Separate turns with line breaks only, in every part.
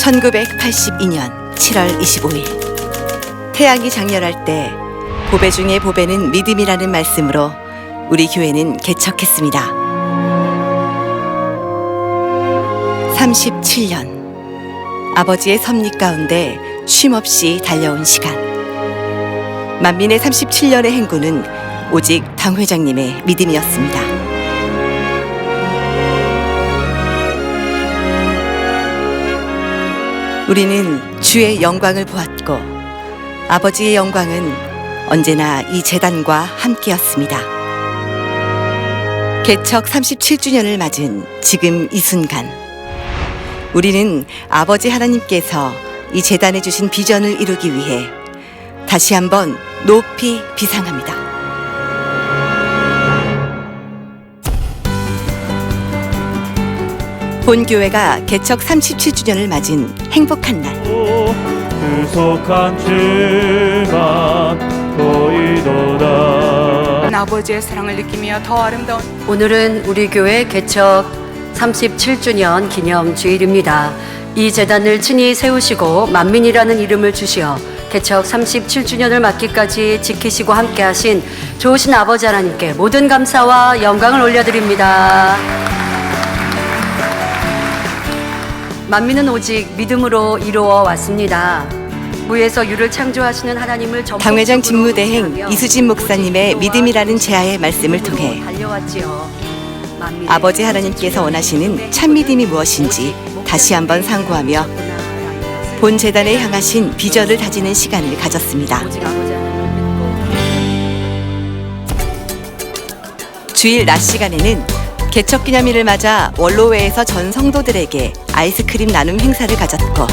1982년 7월 25일 태양이 장렬할 때 보배 중에 보배는 믿음이라는 말씀으로 우리 교회는 개척했습니다. 37년 아버지의 섭리 가운데 쉼없이 달려온 시간. 만민의 37년의 행군은 오직 당 회장님의 믿음이었습니다. 우리는 주의 영광을 보았고 아버지의 영광은 언제나 이 재단과 함께였습니다. 개척 37주년을 맞은 지금 이 순간, 우리는 아버지 하나님께서 이 재단에 주신 비전을 이루기 위해 다시 한번 높이 비상합니다. 본교회가 개척 37주년을 맞은 행복한 날.
구속한 주만 보이도다.
아버지의 사랑을 느끼며 더 아름다운
오늘은 우리 교회 개척 37주년 기념 주일입니다. 이 재단을 친히 세우시고 만민이라는 이름을 주시어 개척 37주년을 맞기까지 지키시고 함께하신 좋으신 아버지 하나님께 모든 감사와 영광을 올려드립니다. 만민은 오직 믿음으로 이루어 왔습니다. 무에서 유를 창조하시는 하나님을
당 회장 직무대행 이수진 목사님의 믿음이라는 제아의 말씀을 통해 아버지 하나님께서 원하시는 참 믿음이 무엇인지 다시 한번 상고하며 본 재단에 향하신 비전을 다지는 시간을 가졌습니다. 주일 낮 시간에는 개척 기념일을 맞아 원로회에서 전 성도들에게 아이스크림 나눔 행사를 가졌고,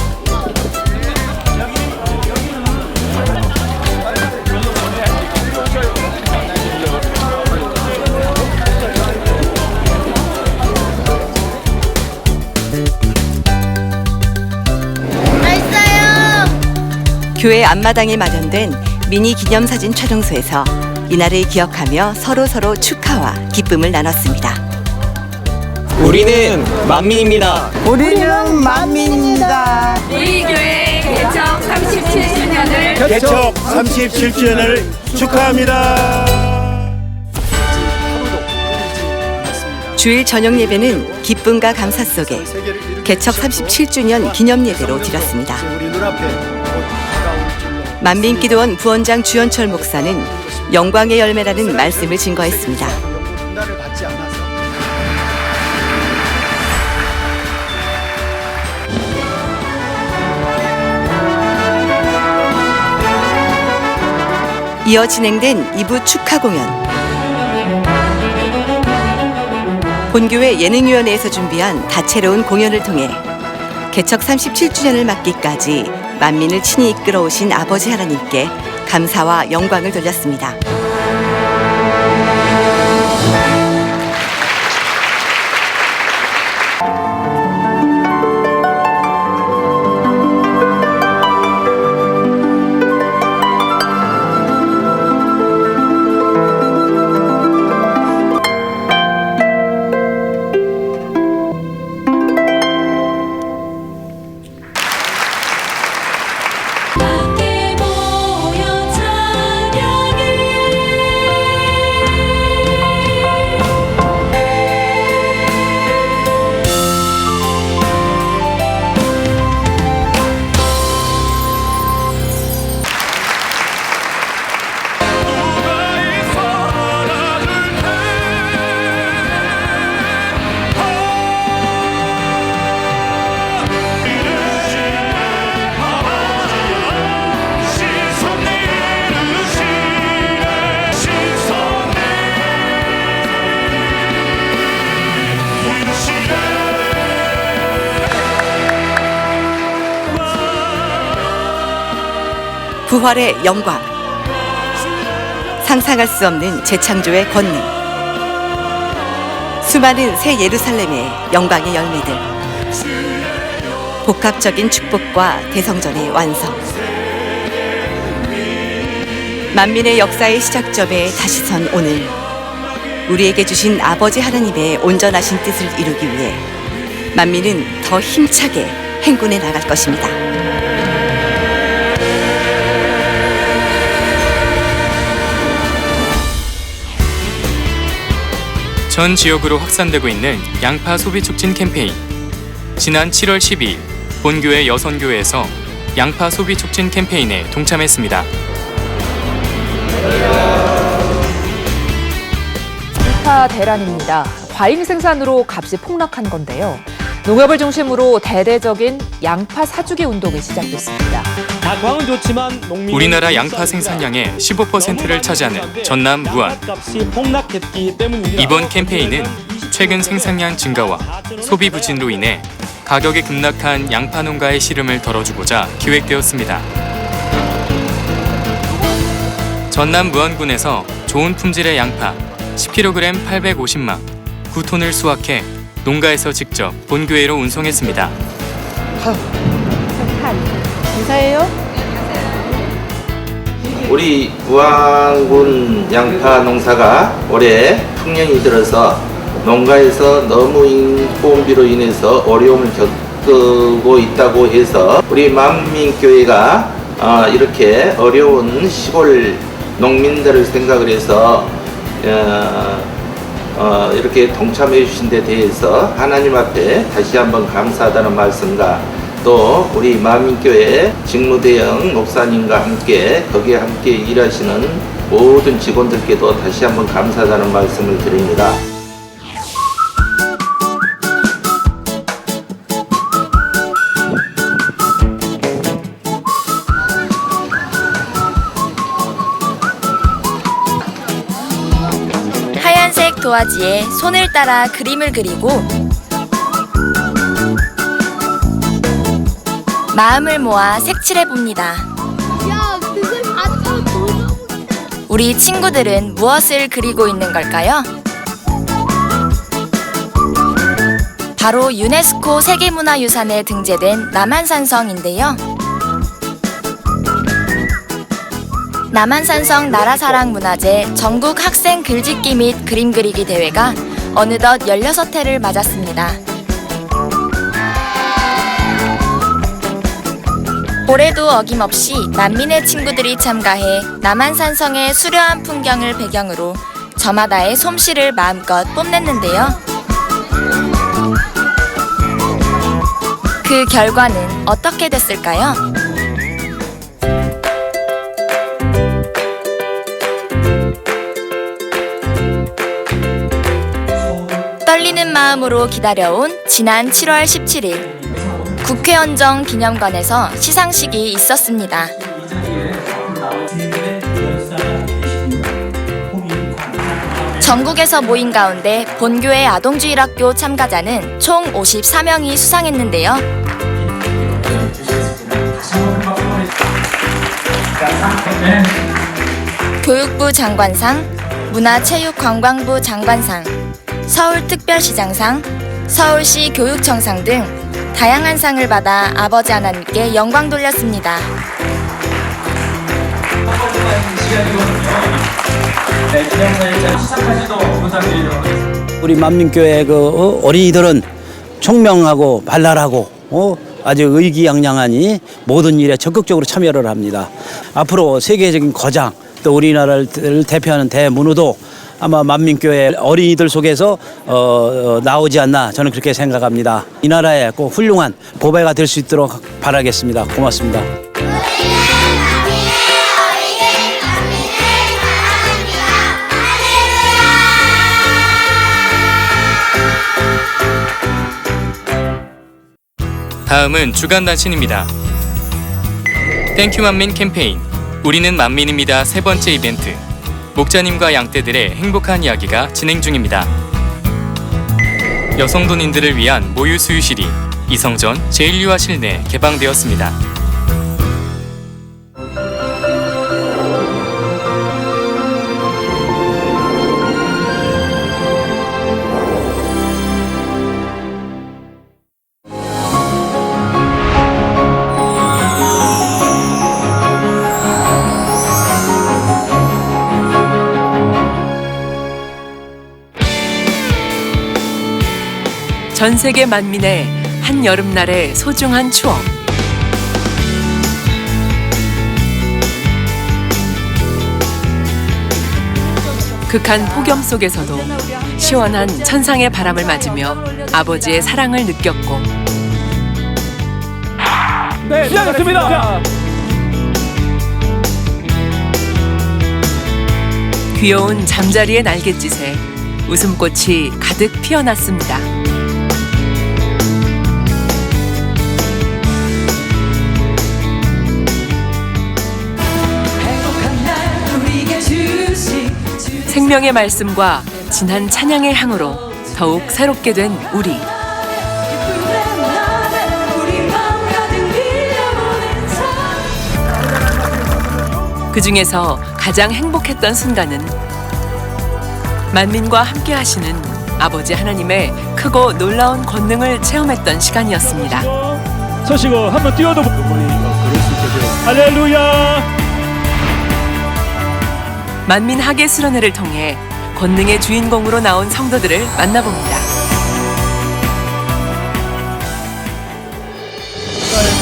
교회 앞마당에 마련된 미니 기념사진 촬영소에서 이날을 기억하며 서로 축하와 기쁨을 나눴습니다.
우리는 만민입니다.
우리는 만민입니다.
우리 교회 개척 37주년을
개척 37주년을 축하합니다.
주일 저녁 예배는 기쁨과 감사 속에 개척 37주년 기념 예배로 드렸습니다. 만민기도원 부원장 주현철 목사는 영광의 열매라는 말씀을 증거했습니다. 이어 진행된 2부 축하 공연. 본교회 예능위원회에서 준비한 다채로운 공연을 통해 개척 37주년을 맞기까지 만민을 친히 이끌어오신 아버지 하나님께 감사와 영광을 돌렸습니다. 부활의 영광, 상상할 수 없는 재창조의 권능, 수많은 새 예루살렘의 영광의 열매들, 복합적인 축복과 대성전의 완성, 만민의 역사의 시작점에 다시 선 오늘, 우리에게 주신 아버지 하나님의 온전하신 뜻을 이루기 위해 만민은 더 힘차게 행군해 나갈 것입니다.
전 지역으로 확산되고 있는 양파 소비 촉진 캠페인. 지난 7월 12일 본교회 여선교회에서 양파 소비 촉진 캠페인에 동참했습니다.
양파 대란입니다. 과잉 생산으로 값이 폭락한 건데요. 농협을 중심으로 대대적인 양파 사주기 운동이 시작됐습니다.
다광은 좋지만
우리나라 양파 생산량의 15%를 차지하는 전남 무안. 이번 캠페인은 최근 생산량 증가와 소비 부진로 인해 가격이 급락한 양파 농가의 시름을 덜어주고자 기획되었습니다. 전남 무안군에서 좋은 품질의 양파 10kg 850막 9톤을 수확해 농가에서 직접 본교회로 운송했습니다.
감사해요.
우리 무안군 양파 농사가 올해 풍년이 들어서 농가에서 너무 인건비로 인해서 어려움을 겪고 있다고 해서 우리 만민교회가 이렇게 어려운 시골 농민들을 생각을 해서 이렇게 동참해 주신 데 대해서 하나님 앞에 다시 한번 감사하다는 말씀과 또 우리 만민교회 직무대행 목사님과 함께 거기에 함께 일하시는 모든 직원들께도 다시 한번 감사하다는 말씀을 드립니다.
하얀색 도화지에 손을 따라 그림을 그리고 마음을 모아 색칠해 봅니다. 우리 친구들은 무엇을 그리고 있는 걸까요? 바로 유네스코 세계문화유산에 등재된 남한산성인데요. 남한산성 나라사랑문화제 전국 학생 글짓기 및 그림 그리기 대회가 어느덧 16회를 맞았습니다. 올해도 어김없이 난민의 친구들이 참가해 남한산성의 수려한 풍경을 배경으로 저마다의 솜씨를 마음껏 뽐냈는데요. 그 결과는 어떻게 됐을까요? 떨리는 마음으로 기다려온 지난 7월 17일 국회원정 기념관에서 시상식이 있었습니다. 전국에서 모인 가운데 본교회 아동주일학교 참가자는 총 54명이 수상했는데요. 교육부 장관상, 문화체육관광부 장관상, 서울특별시장상, 서울시 교육청상 등 다양한 상을 받아 아버지 하나님께 영광 돌렸습니다.
우리 만민교회 어린이들은 총명하고 발랄하고 아주 의기양양하니 모든 일에 적극적으로 참여를 합니다. 앞으로 세계적인 거장 또 우리나라를 대표하는 대문호도 아마 만민교회 어린이들 속에서 나오지 않나 저는 그렇게 생각합니다. 이 나라에 꼭 훌륭한 보배가 될 수 있도록 바라겠습니다. 고맙습니다.
다음은 주간 단신입니다. 땡큐 만민 캠페인 우리는 만민입니다. 세 번째 이벤트 목자님과 양떼들의 행복한 이야기가 진행 중입니다. 여성돈인들을 위한 모유 수유실이 이성전 제1유아 실내에 개방되었습니다.
전 세계 만민의 한 여름날의 소중한 추억. 극한 폭염 속에서도 시원한 천상의 바람을 맞으며 아버지의 사랑을 느꼈고
네, 시작했습니다.
귀여운 잠자리의 날갯짓에 웃음꽃이 가득 피어났습니다. 생명의 말씀과 진한 찬양의 향으로 더욱 새롭게 된 우리. 그 중에서 가장 행복했던 순간은 만민과 함께 하시는 아버지 하나님의 크고 놀라운 권능을 체험했던 시간이었습니다.
서시고 한번 뛰어도 그럴 수 있겠죠. 할렐루야.
만민 학예 수련회를 통해 권능의 주인공으로 나온 성도들을 만나봅니다.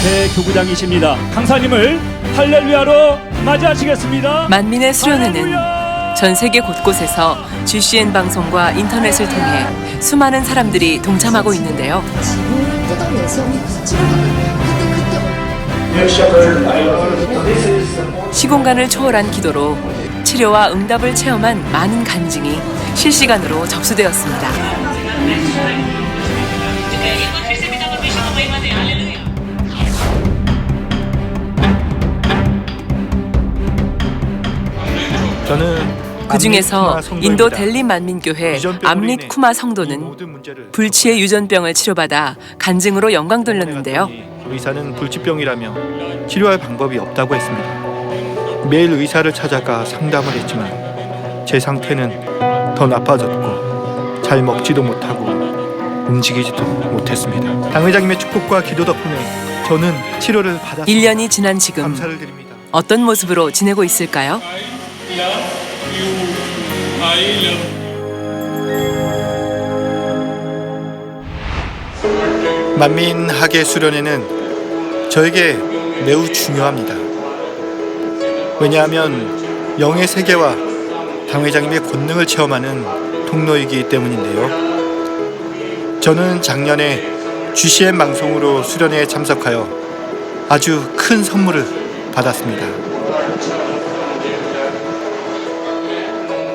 대교구장이십니다. 강사님을 할렐루야로 맞이하시겠습니다.
만민의 수련회는 전 세계 곳곳에서 GCN 방송과 인터넷을 통해 수많은 사람들이 동참하고 있는데요. 시공간을 초월한 기도로 치료와 응답을 체험한 많은 간증이 실시간으로 접수되었습니다. 그 중에서 인도 델리 만민교회 암릿 쿠마 성도는 불치의 유전병을 치료받아 간증으로 영광 돌렸는데요.
의사는 불치병이라며 치료할 방법이 없다고 했습니다. 매일 의사를 찾아가 상담을 했지만 제 상태는 더 나빠졌고 잘 먹지도 못하고 움직이지도 못했습니다. 당 회장님의 축복과 기도 덕분에 저는 치료를 받았습니다.
1년이 지난 지금
감사를 드립니다.
어떤 모습으로 지내고 있을까요?
만민 학예 수련회는 저에게 매우 중요합니다. 왜냐하면 영의 세계와 당 회장님의 권능을 체험하는 통로이기 때문인데요. 저는 작년에 GCN 방송으로 수련회에 참석하여 아주 큰 선물을 받았습니다.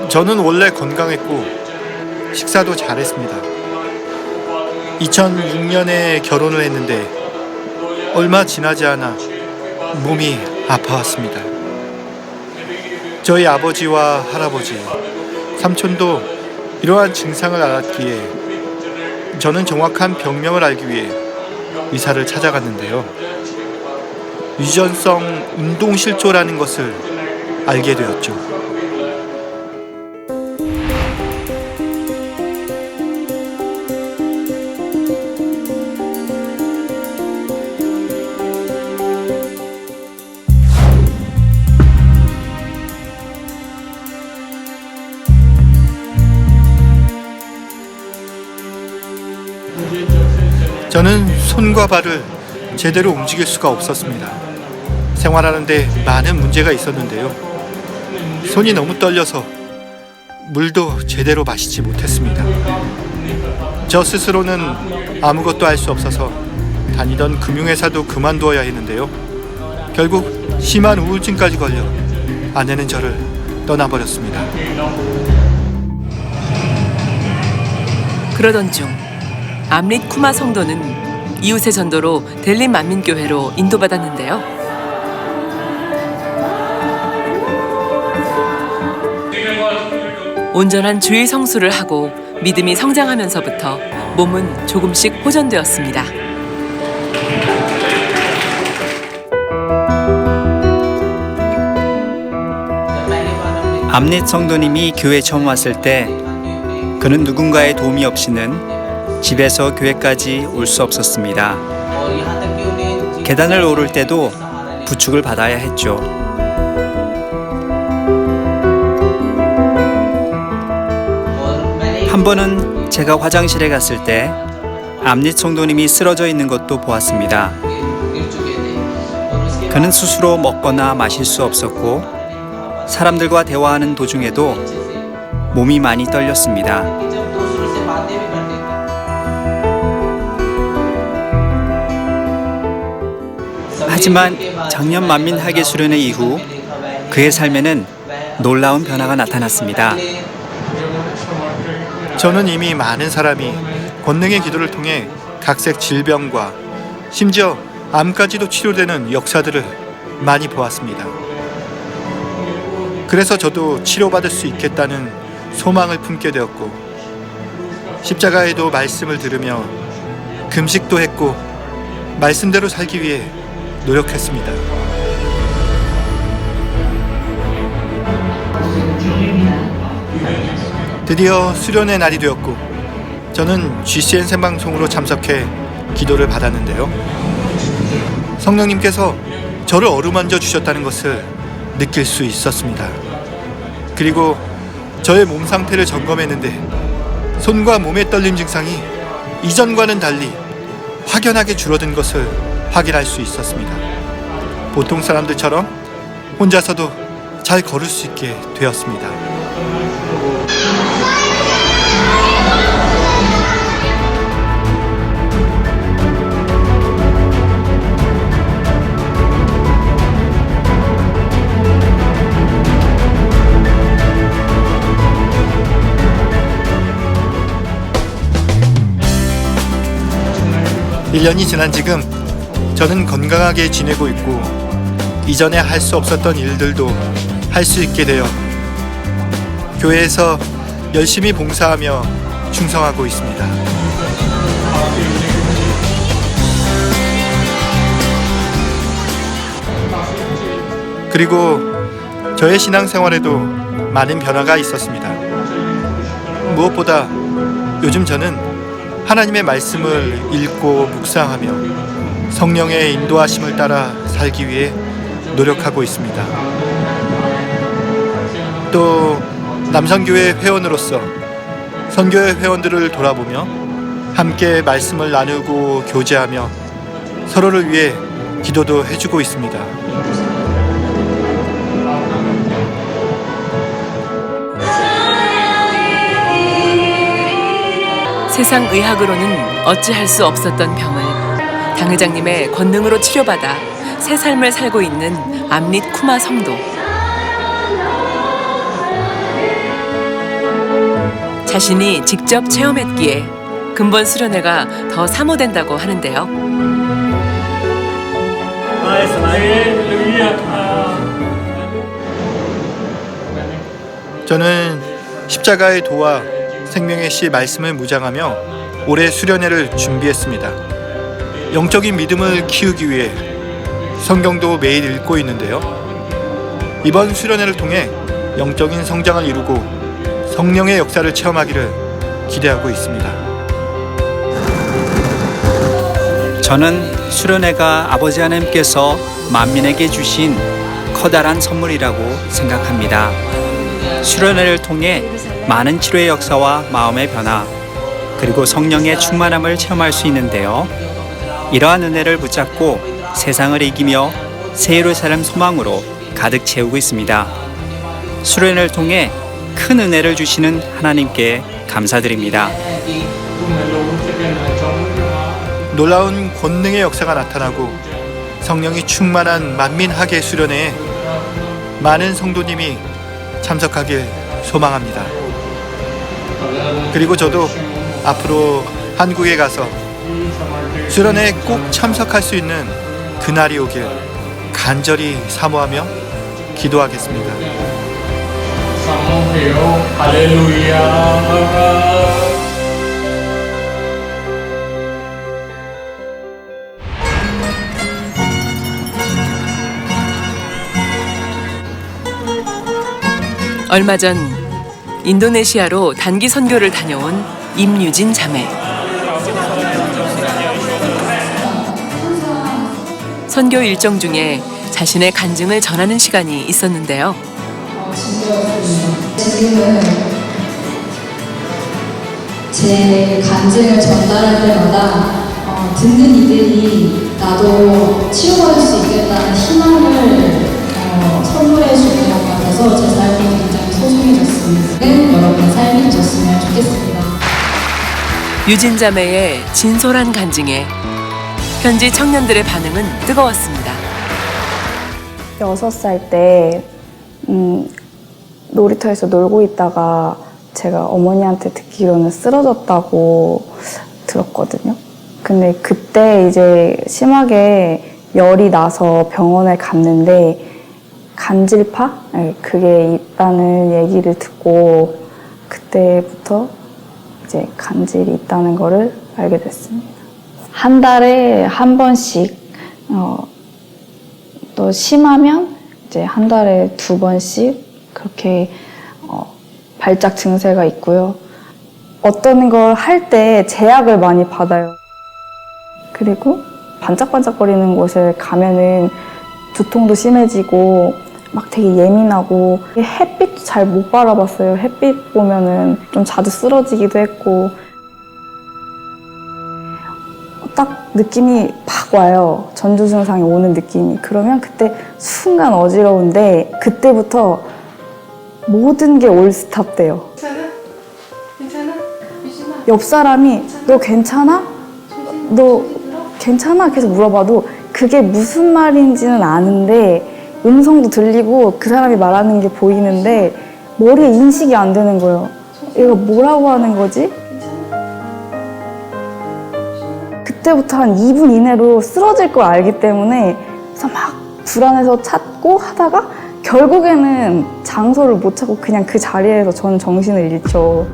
저는 원래 건강했고 식사도 잘했습니다. 2006년에 결혼을 했는데 얼마 지나지 않아 몸이 아파왔습니다. 저희 아버지와 할아버지, 삼촌도 이러한 증상을 앓았기에 저는 정확한 병명을 알기 위해 의사를 찾아갔는데요. 유전성 운동실조라는 것을 알게 되었죠. 저는 손과 발을 제대로 움직일 수가 없었습니다. 생활하는데 많은 문제가 있었는데요. 손이 너무 떨려서 물도 제대로 마시지 못했습니다. 저 스스로는 아무것도 할 수 없어서 다니던 금융회사도 그만두어야 했는데요. 결국 심한 우울증까지 걸려 아내는 저를 떠나버렸습니다.
그러던 중 암릿 쿠마 성도는 이웃의 전도로 델리 만민교회로 인도받았는데요. 온전한 주일 성수를 하고 믿음이 성장하면서부터 몸은 조금씩 호전되었습니다.
암릿 성도님이 교회 처음 왔을 때 그는 누군가의 도움이 없이는 집에서 교회까지 올 수 없었습니다. 계단을 오를 때도 부축을 받아야 했죠. 한 번은 제가 화장실에 갔을 때 암릿 성도님이 쓰러져 있는 것도 보았습니다. 그는 스스로 먹거나 마실 수 없었고 사람들과 대화하는 도중에도 몸이 많이 떨렸습니다. 하지만 작년 만민 하계 수련회 이후 그의 삶에는 놀라운 변화가 나타났습니다.
저는 이미 많은 사람이 권능의 기도를 통해 각색 질병과 심지어 암까지도 치료되는 역사들을 많이 보았습니다. 그래서 저도 치료받을 수 있겠다는 소망을 품게 되었고 십자가에도 말씀을 들으며 금식도 했고 말씀대로 살기 위해 노력했습니다. 드디어 수련의 날이 되었고 저는 GCN 생방송으로 참석해 기도를 받았는데요. 성령님께서 저를 어루만져 주셨다는 것을 느낄 수 있었습니다. 그리고 저의 몸 상태를 점검했는데 손과 몸의 떨림 증상이 이전과는 달리 확연하게 줄어든 것을 확인할 수 있었습니다. 보통 사람들처럼 혼자서도 잘 걸을 수 있게 되었습니다. 일 년이 지난 지금 저는 건강하게 지내고 있고 이전에 할 수 없었던 일들도 할 수 있게 되어 교회에서 열심히 봉사하며 충성하고 있습니다. 그리고 저의 신앙생활에도 많은 변화가 있었습니다. 무엇보다 요즘 저는 하나님의 말씀을 읽고 묵상하며 성령의 인도하심을 따라 살기 위해 노력하고 있습니다. 또 남성교회 회원으로서 선교회 회원들을 돌아보며 함께 말씀을 나누고 교제하며 서로를 위해 기도도 해주고 있습니다.
세상 의학으로는 어찌할 수 없었던 병을 당 회장님의 권능으로 치료받아 새 삶을 살고 있는 암릿 쿠마 성도. 자신이 직접 체험했기에 근본 수련회가 더 사모된다고 하는데요.
저는 십자가의 도와 생명의 씨 말씀을 묵상하며 올해 수련회를 준비했습니다. 영적인 믿음을 키우기 위해 성경도 매일 읽고 있는데요. 이번 수련회를 통해 영적인 성장을 이루고 성령의 역사를 체험하기를 기대하고 있습니다.
저는 수련회가 아버지 하나님께서 만민에게 주신 커다란 선물이라고 생각합니다. 수련회를 통해 많은 치료의 역사와 마음의 변화, 그리고 성령의 충만함을 체험할 수 있는데요. 이러한 은혜를 붙잡고 세상을 이기며 새 예루살렘 소망으로 가득 채우고 있습니다. 수련회를 통해 큰 은혜를 주시는 하나님께 감사드립니다.
놀라운 권능의 역사가 나타나고 성령이 충만한 만민학예 수련회에 많은 성도님이 참석하길 소망합니다. 그리고 저도 앞으로 한국에 가서 수련회에 꼭 참석할 수 있는 그날이 오길 간절히 사모하며 기도하겠습니다.
사모해요. 할렐루야.
얼마 전 인도네시아로 단기 선교를 다녀온 임유진 자매. 선교 일정 중에 자신의 간증을 전하는 시간이 있었는데요.
제 간증을 전달할 때마다 듣는 이들이 나도 치유받을 수 있겠다는 희망을 선물해 주는 것 같아서 제 삶이 굉장히 소중해졌습니다. 여러분의 삶이 되셨으면 좋겠습니다.
유진 자매의 진솔한 간증에 현지 청년들의 반응은 뜨거웠습니다.
6살 때 놀이터에서 놀고 있다가 제가 어머니한테 듣기로는 쓰러졌다고 들었거든요. 근데 그때 이제 심하게 열이 나서 병원에 갔는데 간질파? 그게 있다는 얘기를 듣고 그때부터 이제 간질이 있다는 거를 알게 됐습니다. 한 달에 한 번씩 또 심하면 이제 한 달에 2번씩 그렇게 발작 증세가 있고요. 어떤 걸 할 때 제약을 많이 받아요. 그리고 반짝반짝거리는 곳에 가면은 두통도 심해지고 막 되게 예민하고 햇빛도 잘 못 바라봤어요. 햇빛 보면은 좀 자주 쓰러지기도 했고 딱 느낌이 팍 와요. 전조 증상이 오는 느낌이. 그러면 그때 순간 어지러운데 그때부터 모든 게 올스탑 돼요.
괜찮아? 유진아?
옆 사람이 너 괜찮아? 너 괜찮아? 계속 물어봐도 그게 무슨 말인지는 아는데 음성도 들리고 그 사람이 말하는 게 보이는데 머리에 인식이 안 되는 거예요. 얘가 뭐라고 하는 거지? 그때부터 한 2분 이내로 쓰러질 걸 알기 때문에 그래서 막 불안해서 찾고 하다가 결국에는 장소를 못 찾고 그냥 그 자리에서 저는 정신을 잃죠.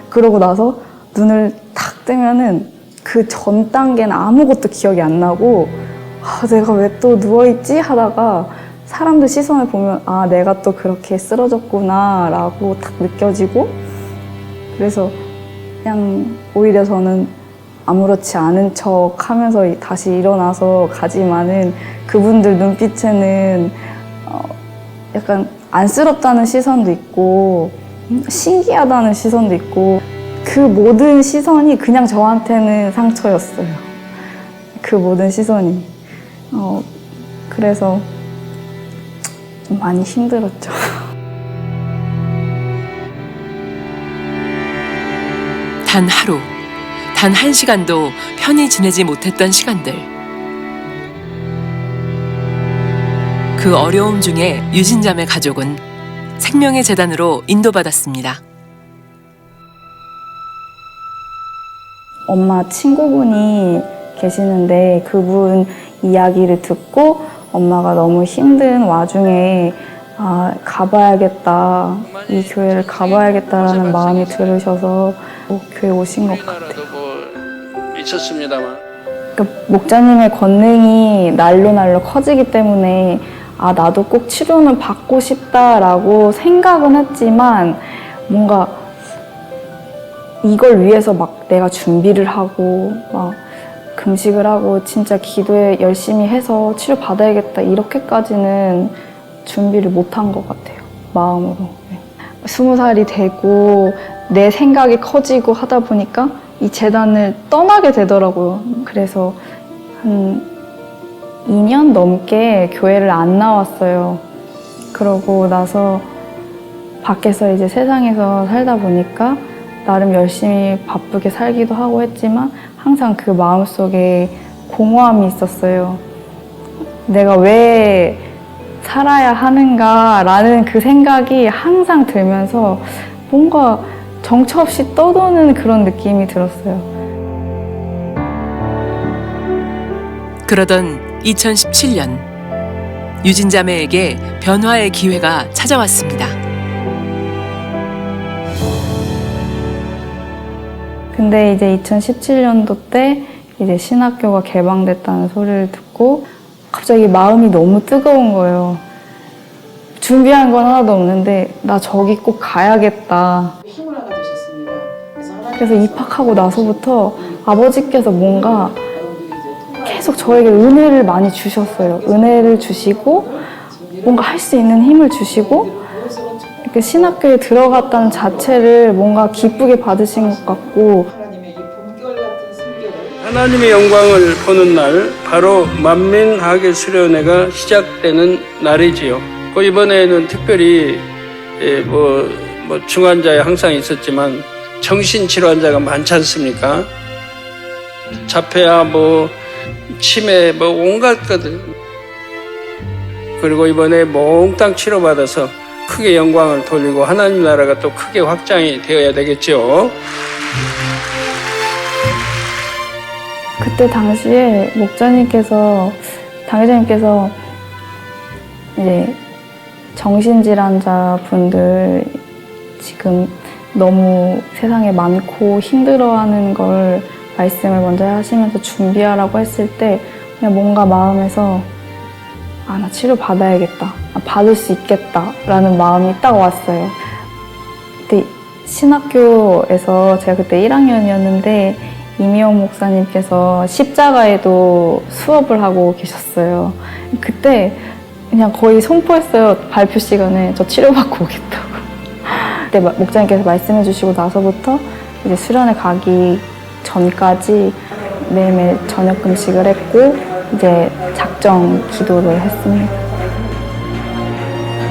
그러고 나서 눈을 탁 뜨면은 그 전 단계는 아무것도 기억이 안 나고 내가 왜 또 누워있지? 하다가 사람들 시선을 보면 내가 또 그렇게 쓰러졌구나 라고 딱 느껴지고 그래서 그냥 오히려 저는 아무렇지 않은 척 하면서 다시 일어나서 가지만은 그분들 눈빛에는 약간 안쓰럽다는 시선도 있고 신기하다는 시선도 있고 그 모든 시선이 그냥 저한테는 상처였어요. 그 모든 시선이. 그래서 좀 많이 힘들었죠.
단 하루, 단 1시간도 편히 지내지 못했던 시간들. 그 어려움 중에 유진자매 가족은 생명의 재단으로 인도받았습니다.
엄마 친구분이 계시는데 그분 이야기를 듣고 엄마가 너무 힘든 와중에 가봐야겠다, 이 교회를 가봐야겠다라는 마음이 들으셔서 교회 오신 것 같아요.
미쳤습니다만.
그러니까 목자님의 권능이 날로 커지기 때문에 나도 꼭 치료는 받고 싶다라고 생각은 했지만 뭔가 이걸 위해서 막 내가 준비를 하고 막 금식을 하고 진짜 기도에 열심히 해서 치료 받아야겠다 이렇게까지는 준비를 못한 것 같아요. 마음으로. 20살이 되고 내 생각이 커지고 하다 보니까 이 재단을 떠나게 되더라고요. 그래서 한 2년 넘게 교회를 안 나왔어요. 그러고 나서 밖에서 이제 세상에서 살다 보니까 나름 열심히 바쁘게 살기도 하고 했지만 항상 그 마음속에 공허함이 있었어요. 내가 왜 살아야 하는가라는 그 생각이 항상 들면서 뭔가 정처 없이 떠도는 그런 느낌이 들었어요.
그러던 2017년 유진자매에게 변화의 기회가 찾아왔습니다.
근데 이제 2017년도 때 이제 신학교가 개방됐다는 소리를 듣고 갑자기 마음이 너무 뜨거운 거예요. 준비한 건 하나도 없는데 나 저기 꼭 가야겠다.
힘을 하나 주셨습니다.
그래서 입학하고 나서부터 아버지께서 뭔가 계속 저에게 은혜를 많이 주셨어요. 은혜를 주시고 뭔가 할 수 있는 힘을 주시고 신학교에 들어갔다는 자체를 뭔가 기쁘게 받으신 것 같고
하나님의 영광을 보는 날, 바로 만민학예 수련회가 시작되는 날이지요. 이번에는 특별히 뭐 중환자에 항상 있었지만 정신질환 환자가 많지 않습니까? 자폐아, 치매, 온갖 것들. 그리고 이번에 몽땅 치료받아서 크게 영광을 돌리고 하나님 나라가 또 크게 확장이 되어야 되겠죠.
그때 당시에 당회장님께서 이제 정신질환자 분들 지금 너무 세상에 많고 힘들어하는 걸 말씀을 먼저 하시면서 준비하라고 했을 때 그냥 뭔가 마음에서 나 치료 받아야겠다, 받을 수 있겠다라는 마음이 딱 왔어요. 그때 신학교에서 제가 그때 1학년이었는데 이미영 목사님께서 십자가에도 수업을 하고 계셨어요. 그때 그냥 거의 선포했어요. 발표 시간에 저 치료받고 오겠다고. 그때 목사님께서 말씀해 주시고 나서부터 이제 수련회 가기 전까지 매일매일 저녁 금식을 했고 이제 작정 기도를 했습니다.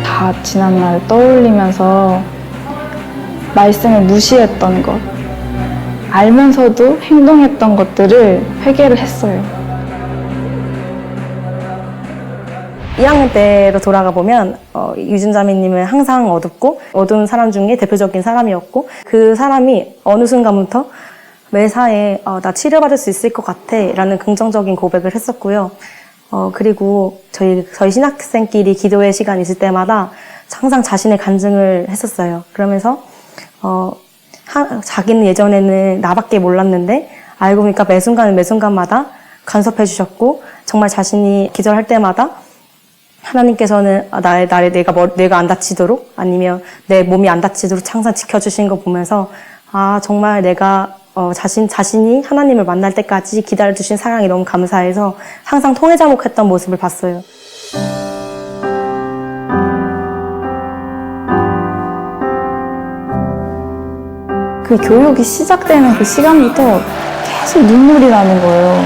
다 지난날 떠올리면서 말씀을 무시했던 것, 알면서도 행동했던 것들을 회개를 했어요.
1학년 때로 돌아가 보면 유진자매님은 항상 어둡고 어두운 사람 중에 대표적인 사람이었고 그 사람이 어느 순간부터 매사에 나 치료받을 수 있을 것 같아 라는 긍정적인 고백을 했었고요. 그리고 저희 신학생끼리 기도회 시간 있을 때마다 항상 자신의 간증을 했었어요. 그러면서 자기는 예전에는 나밖에 몰랐는데 알고 보니까 매 순간마다 간섭해 주셨고 정말 자신이 기절할 때마다 하나님께서는 내가 안 다치도록 아니면 내 몸이 안 다치도록 항상 지켜주신 거 보면서 정말 내가 자신이 하나님을 만날 때까지 기다려주신 사랑이 너무 감사해서 항상 통회자목했던 모습을 봤어요.
그 교육이 시작되는 그 시간부터 계속 눈물이 나는 거예요.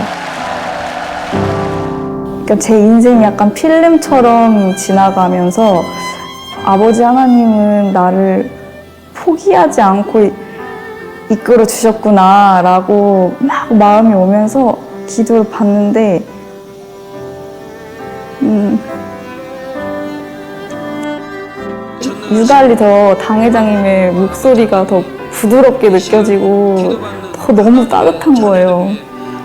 그러니까 제 인생이 약간 필름처럼 지나가면서 아버지 하나님은 나를 포기하지 않고 이끌어 주셨구나 라고 막 마음이 오면서 기도를 받는데 유달리 더 당회장님의 목소리가 더 부드럽게 느껴지고 더 너무 따뜻한 거예요.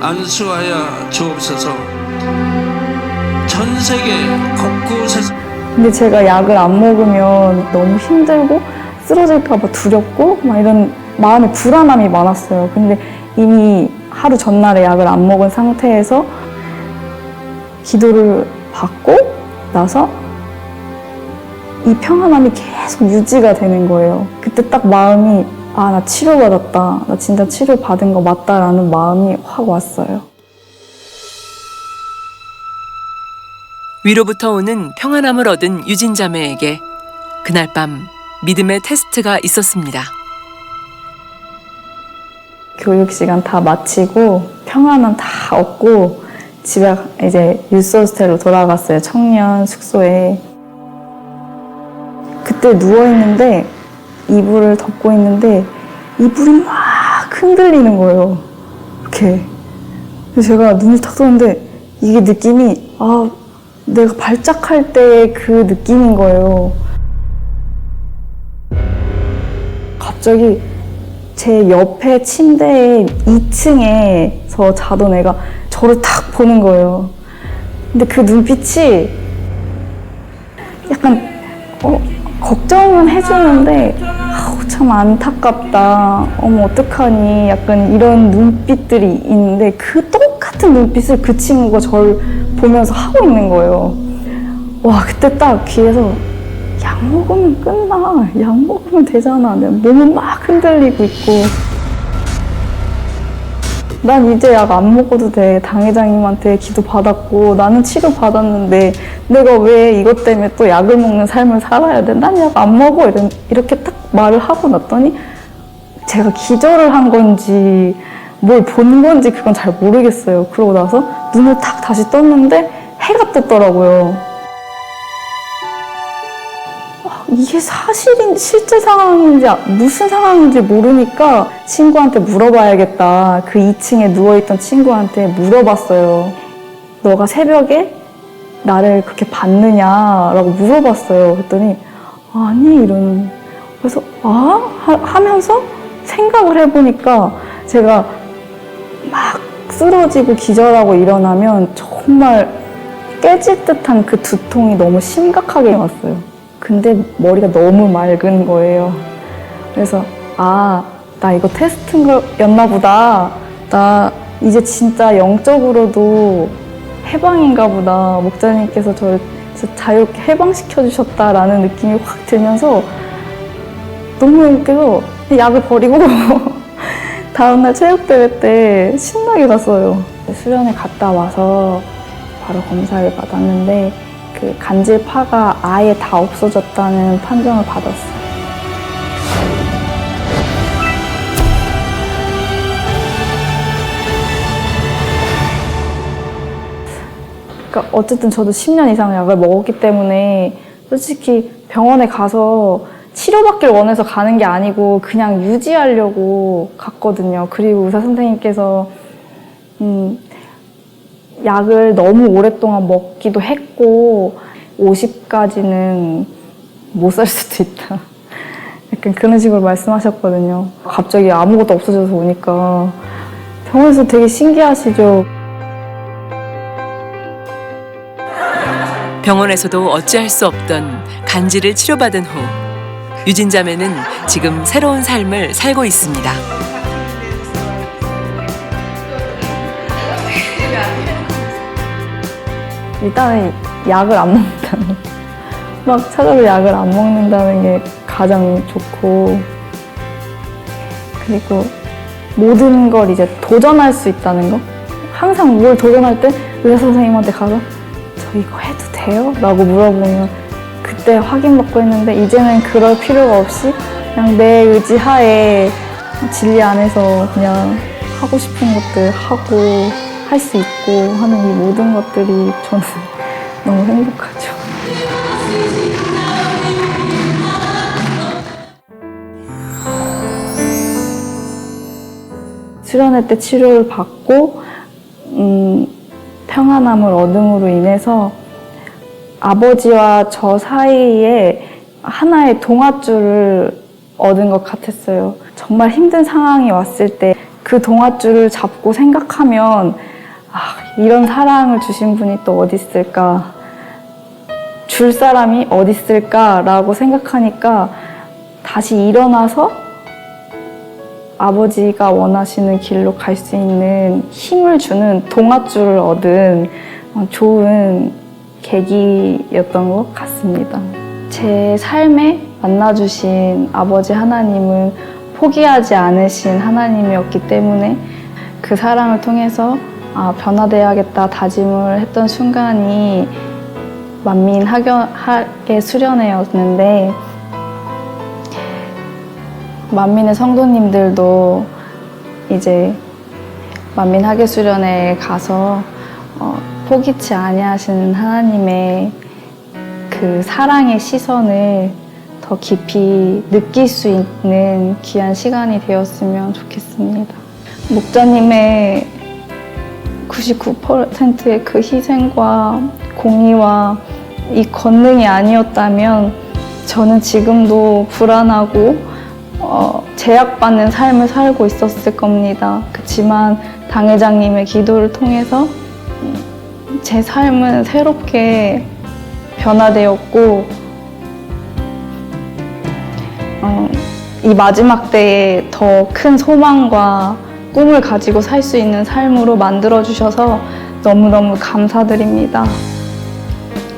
안수하여 주옵소서. 전 세계 곳곳에서.
근데 제가 약을 안 먹으면 너무 힘들고 쓰러질까 봐 두렵고 막 이런 마음의 불안함이 많았어요. 근데 이미 하루 전날에 약을 안 먹은 상태에서 기도를 받고 나서 이 평안함이 계속 유지가 되는 거예요. 그때 딱 마음이 나 치료받았다. 나 진짜 치료받은 거 맞다라는 마음이 확 왔어요.
위로부터 오는 평안함을 얻은 유진 자매에게 그날 밤 믿음의 테스트가 있었습니다.
교육 시간 다 마치고 평안함 다 얻고 집에 이제 유스 호스텔로 돌아갔어요. 청년 숙소에. 그때 누워있는데 이불을 덮고 있는데 이불이 막 흔들리는 거예요. 이렇게. 그래서 제가 눈을 탁 떴는데 이게 느낌이 내가 발작할 때 그 느낌인 거예요. 갑자기 제 옆에 침대에 2층에서 자던 애가 저를 탁 보는 거예요. 근데 그 눈빛이 약간 걱정은 해주는데 참 안타깝다. 어떡하니. 약간 이런 눈빛들이 있는데 그 똑같은 눈빛을 그 친구가 저를 보면서 하고 있는 거예요. 와, 그때 딱 귀에서 약 먹으면 끝나. 약 먹으면 되잖아. 몸은 막 흔들리고 있고. 난 이제 약 안 먹어도 돼. 당회장님한테 기도 받았고 나는 치료 받았는데 내가 왜 이것 때문에 또 약을 먹는 삶을 살아야 돼? 난 약 안 먹어. 이렇게 딱 말을 하고 났더니 제가 기절을 한 건지 뭘 본 건지 그건 잘 모르겠어요. 그러고 나서 눈을 탁 다시 떴는데 해가 떴더라고요. 이게 실제 상황인지 무슨 상황인지 모르니까 친구한테 물어봐야겠다. 그 2층에 누워있던 친구한테 물어봤어요. 너가 새벽에 나를 그렇게 봤느냐라고 물어봤어요. 그랬더니 아니 이러는. 그래서 하면서 생각을 해보니까 제가 막 쓰러지고 기절하고 일어나면 정말 깨질 듯한 그 두통이 너무 심각하게 왔어요. 근데 머리가 너무 맑은 거예요. 그래서 나 이거 테스트였나 보다. 나 이제 진짜 영적으로도 해방인가 보다. 목사님께서 저를 자유롭게 해방시켜 주셨다라는 느낌이 확 들면서 너무 행복해서 약을 버리고 다음날 체육대회 때 신나게 갔어요. 수련회 갔다 와서 바로 검사를 받았는데 그 간질파가 아예 다 없어졌다는 판정을 받았어요. 그러니까 어쨌든 저도 10년 이상 약을 먹었기 때문에 솔직히 병원에 가서 치료받길 원해서 가는 게 아니고 그냥 유지하려고 갔거든요. 그리고 의사 선생님께서 약을 너무 오랫동안 먹기도 했고 50까지는 못 살 수도 있다. 약간 그런 식으로 말씀하셨거든요. 갑자기 아무것도 없어져서 오니까 병원에서 되게 신기하시죠.
병원에서도 어찌할 수 없던 간질을 치료받은 후 유진 자매는 지금 새로운 삶을 살고 있습니다.
일단은 약을 안 먹는다는 막 찾아서 약을 안 먹는다는 게 가장 좋고, 그리고 모든 걸 이제 도전할 수 있다는 거. 항상 뭘 도전할 때 의사 선생님한테 가서 저 이거 해도 돼요? 라고 물어보면 그때 확인받고 했는데 이제는 그럴 필요가 없이 그냥 내 의지 하에 진리 안에서 그냥 하고 싶은 것들 하고 할 수 있고 하는 이 모든 것들이 저는 너무 행복하죠. 수련회 때 치료를 받고 평안함을 얻음으로 인해서 아버지와 저 사이에 하나의 동아줄을 얻은 것 같았어요. 정말 힘든 상황이 왔을 때 그 동아줄을 잡고 생각하면 이런 사랑을 주신 분이 또 어디 있을까, 줄 사람이 어디 있을까라고 생각하니까 다시 일어나서 아버지가 원하시는 길로 갈 수 있는 힘을 주는 동아줄을 얻은 좋은 계기였던 것 같습니다. 제 삶에 만나주신 아버지 하나님은 포기하지 않으신 하나님이었기 때문에 그 사랑을 통해서 변화되어야겠다 다짐을 했던 순간이 만민 학예 수련회였는데, 만민의 성도님들도 이제 만민 학예 수련회에 가서 포기치 아니하시는 하나님의 그 사랑의 시선을 더 깊이 느낄 수 있는 귀한 시간이 되었으면 좋겠습니다. 목자님의 99%의 그 희생과 공의와 이 권능이 아니었다면 저는 지금도 불안하고 제약받는 삶을 살고 있었을 겁니다. 그렇지만 당회장님의 기도를 통해서 제 삶은 새롭게 변화되었고, 이 마지막 때에 더 큰 소망과 꿈을 가지고 살 수 있는 삶으로 만들어주셔서 너무너무 감사드립니다.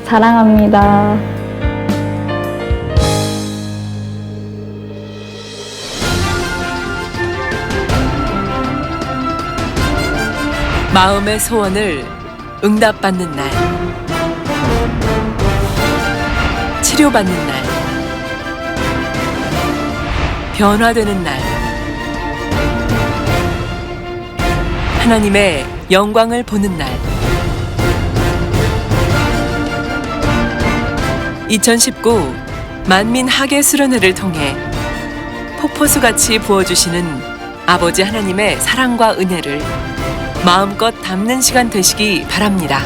사랑합니다.
마음의 소원을 응답받는 날. 치료받는 날, 변화되는 날, 하나님의 영광을 보는 날. 2019 만민 학예 수련회를 통해 폭포수같이 부어주시는 아버지 하나님의 사랑과 은혜를 마음껏 담는 시간 되시기 바랍니다.